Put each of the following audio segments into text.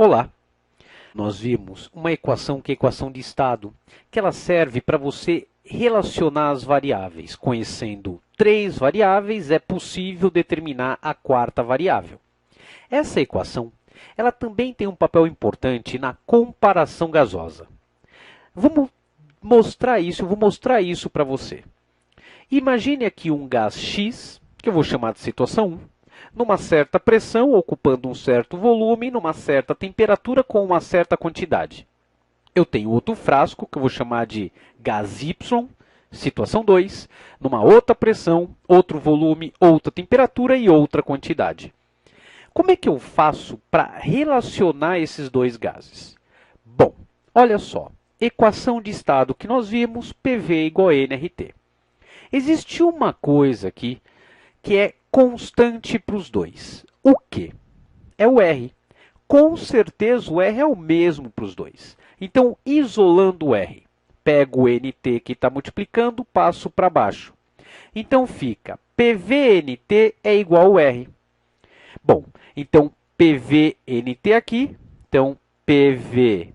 Olá! Nós vimos uma equação que é a equação de estado, que ela serve para você relacionar as variáveis. Conhecendo 3 variáveis, é possível determinar a quarta variável. Essa equação ela também tem um papel importante na comparação gasosa. Vamos mostrar isso, eu vou mostrar isso para você. Imagine aqui um gás X, que eu vou chamar de situação 1, numa certa pressão, ocupando um certo volume, numa certa temperatura, com uma certa quantidade. Eu tenho outro frasco, que eu vou chamar de gás Y, situação 2, numa outra pressão, outro volume, outra temperatura e outra quantidade. Como é que eu faço para relacionar esses dois gases? Bom, olha só, equação de estado que nós vimos, PV igual a nRT. Existe uma coisa aqui que é constante para os dois. O quê? É o R. Com certeza o R é o mesmo para os dois. Então, isolando o R, pego o NT que está multiplicando, passo para baixo. Então, fica PVNT é igual ao R. Bom, então, PVNT aqui, então, PVNT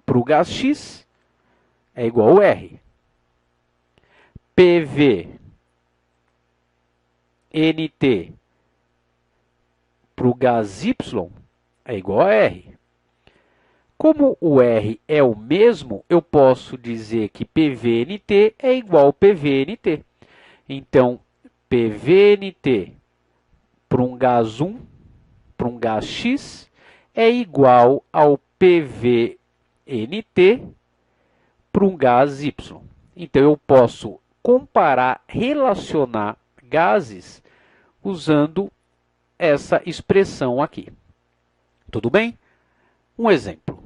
para o gás X é igual ao R. PVNT para o gás Y é igual a R. Como o R é o mesmo, eu posso dizer que PVNT é igual a PVNT. Então, PVNT para um gás 1, para um gás X, é igual ao PVNT para um gás Y. Então, eu posso comparar, relacionar gases usando essa expressão aqui. Tudo bem? Um exemplo.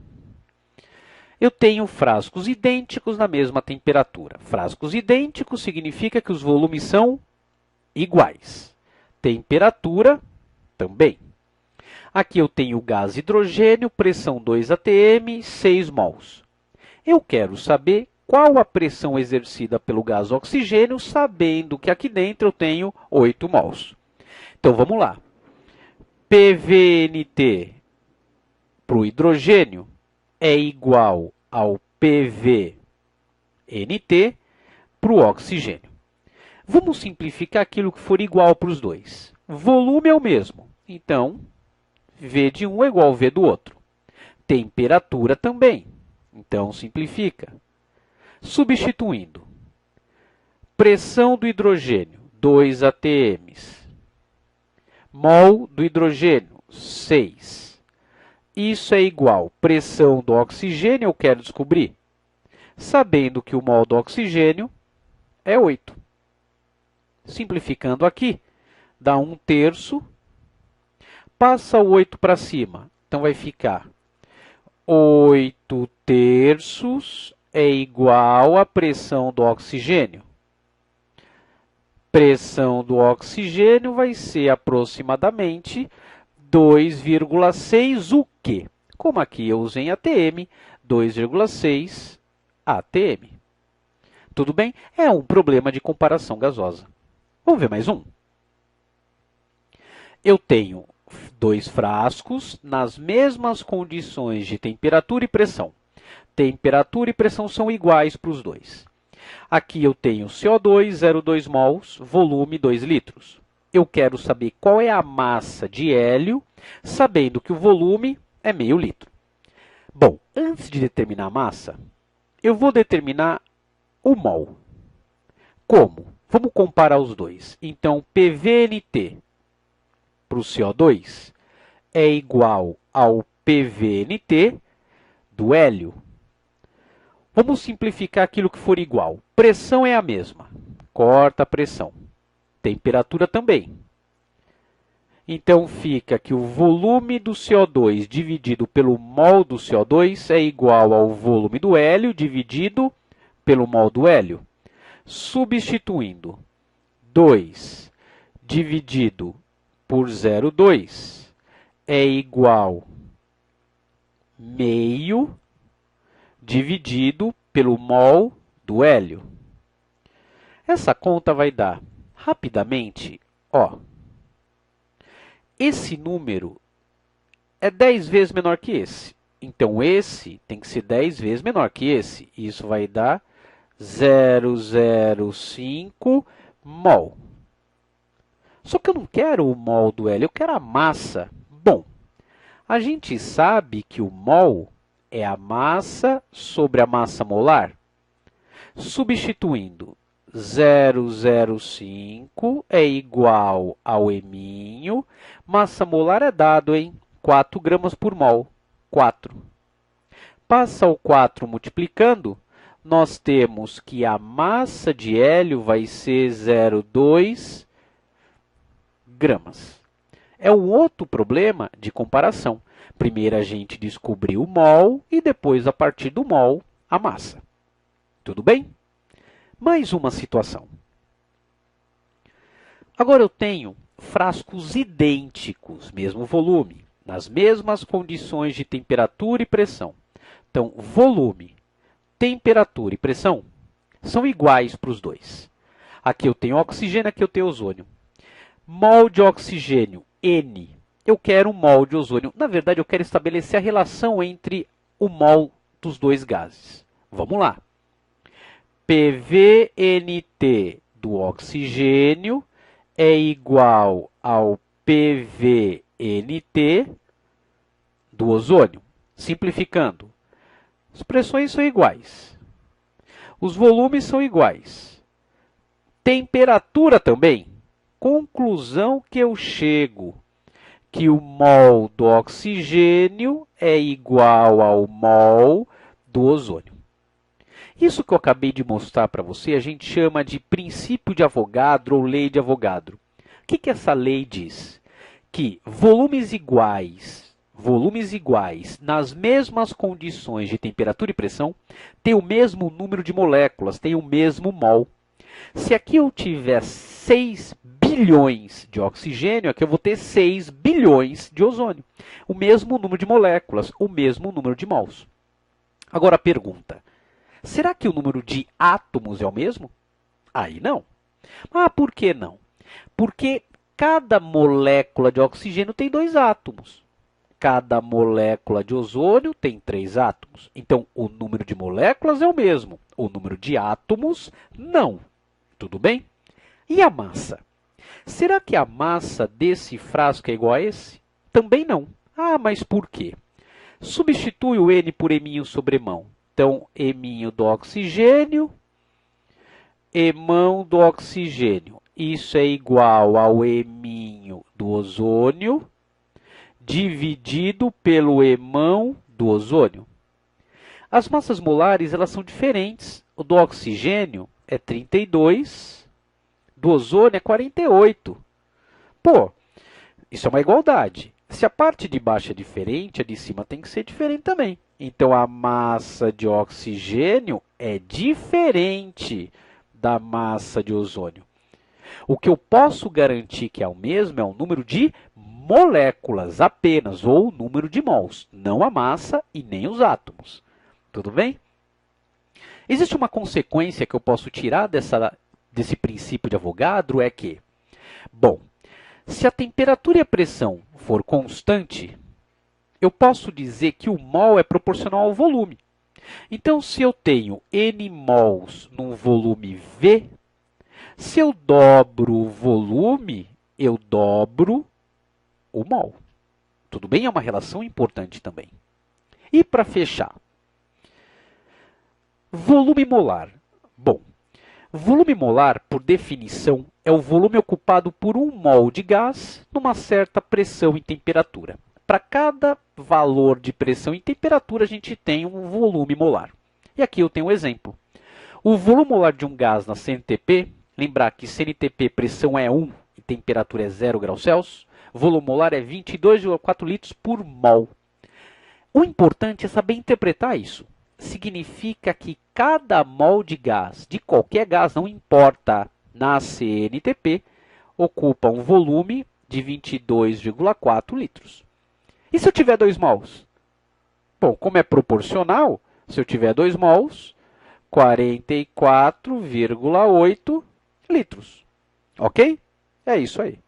Eu tenho frascos idênticos na mesma temperatura. Frascos idênticos significa que os volumes são iguais. Temperatura também. Aqui eu tenho o gás hidrogênio, pressão 2 atm, 6 mols. Eu quero saber qual a pressão exercida pelo gás oxigênio, sabendo que aqui dentro eu tenho 8 mols. Então, vamos lá. PVNT para o hidrogênio é igual ao PVNT para o oxigênio. Vamos simplificar aquilo que for igual para os dois. Volume é o mesmo, então V de um é igual ao V do outro. Temperatura também, então simplifica. Substituindo, pressão do hidrogênio, 2 atm. Mol do hidrogênio, 6. Isso é igual à pressão do oxigênio, eu quero descobrir, sabendo que o mol do oxigênio é 8. Simplificando aqui, dá 1/3, passa o 8 para cima, então vai ficar 8/3 é igual à pressão do oxigênio. Pressão do oxigênio vai ser aproximadamente 2,6 o quê? Como aqui eu usei ATM, 2,6 ATM. Tudo bem? É um problema de comparação gasosa. Vamos ver mais um? Eu tenho 2 frascos nas mesmas condições de temperatura e pressão. Temperatura e pressão são iguais para os dois. Aqui eu tenho CO2, 0,2 mols, volume 2 litros. Eu quero saber qual é a massa de hélio, sabendo que o volume é meio litro. Bom, antes de determinar a massa, eu vou determinar o mol. Como? Vamos comparar os dois. Então, PVNT para o CO2 é igual ao PVNT do hélio. Vamos simplificar aquilo que for igual. Pressão é a mesma. Corta a pressão. Temperatura também. Então, fica que o volume do CO2 dividido pelo mol do CO2 é igual ao volume do hélio dividido pelo mol do hélio. Substituindo 2 dividido por 0,2 é igual a meio dividido pelo mol do hélio. Essa conta vai dar, rapidamente, ó, esse número é 10 vezes menor que esse. Então, esse tem que ser 10 vezes menor que esse. Isso vai dar 0,05 mol. Só que eu não quero o mol do Hélio, eu quero a massa. Bom, a gente sabe que o mol é a massa sobre a massa molar. Substituindo 0,05 é igual ao eminho. Massa molar é dado em 4 gramas por mol. 4. Passa o 4 multiplicando, nós temos que a massa de hélio vai ser 0,2 gramas. É um outro problema de comparação. Primeiro a gente descobriu o mol e depois, a partir do mol, a massa. Tudo bem? Mais uma situação. Agora eu tenho frascos idênticos, mesmo volume, nas mesmas condições de temperatura e pressão. Então, volume, temperatura e pressão são iguais para os dois. Aqui eu tenho oxigênio, aqui eu tenho ozônio. Mol de oxigênio, N. Eu quero um mol de ozônio. Na verdade, eu quero estabelecer a relação entre o mol dos dois gases. Vamos lá. PVNT do oxigênio é igual ao PVNT do ozônio. Simplificando, as pressões são iguais. Os volumes são iguais. Temperatura também. Conclusão que eu chego, que o mol do oxigênio é igual ao mol do ozônio. Isso que eu acabei de mostrar para você, a gente chama de princípio de Avogadro ou lei de Avogadro. O que essa lei diz? Que volumes iguais nas mesmas condições de temperatura e pressão têm o mesmo número de moléculas, têm o mesmo mol. Se aqui eu tiver 6 bilhões de oxigênio, aqui eu vou ter 6 bilhões de ozônio. O mesmo número de moléculas, o mesmo número de mols. Agora a pergunta, será que o número de átomos é o mesmo? Aí não. Ah, por que não? Porque cada molécula de oxigênio tem 2 átomos. Cada molécula de ozônio tem 3 átomos. Então, o número de moléculas é o mesmo. O número de átomos, não. Tudo bem? E a massa? Será que a massa desse frasco é igual a esse? Também não. Ah, mas por quê? Substitui o N por eminho sobre emão. Então, eminho do oxigênio, emão do oxigênio. Isso é igual ao eminho do ozônio dividido pelo emão do ozônio. As massas molares elas são diferentes. O do oxigênio é 32, do ozônio é 48. Pô, isso é uma igualdade. Se a parte de baixo é diferente, a de cima tem que ser diferente também. Então, a massa de oxigênio é diferente da massa de ozônio. O que eu posso garantir que é o mesmo é o número de moléculas apenas, ou o número de mols, não a massa e nem os átomos. Tudo bem? Existe uma consequência que eu posso tirar desse princípio de Avogadro, é que, bom, se a temperatura e a pressão for constante, eu posso dizer que o mol é proporcional ao volume. Então, se eu tenho N mols num volume V, se eu dobro o volume, eu dobro o mol. Tudo bem? É uma relação importante também. E para fechar, volume molar. Bom, volume molar, por definição, é o volume ocupado por um mol de gás numa certa pressão e temperatura. Para cada valor de pressão e temperatura, a gente tem um volume molar. E aqui eu tenho um exemplo. O volume molar de um gás na CNTP, lembrar que CNTP pressão é 1 e temperatura é 0 graus Celsius, volume molar é 22,4 litros por mol. O importante é saber interpretar isso. Significa que cada mol de gás, de qualquer gás, não importa, na CNTP, ocupa um volume de 22,4 litros. E se eu tiver 2 mols? Bom, como é proporcional, se eu tiver 2 mols, 44,8 litros. Ok? É isso aí.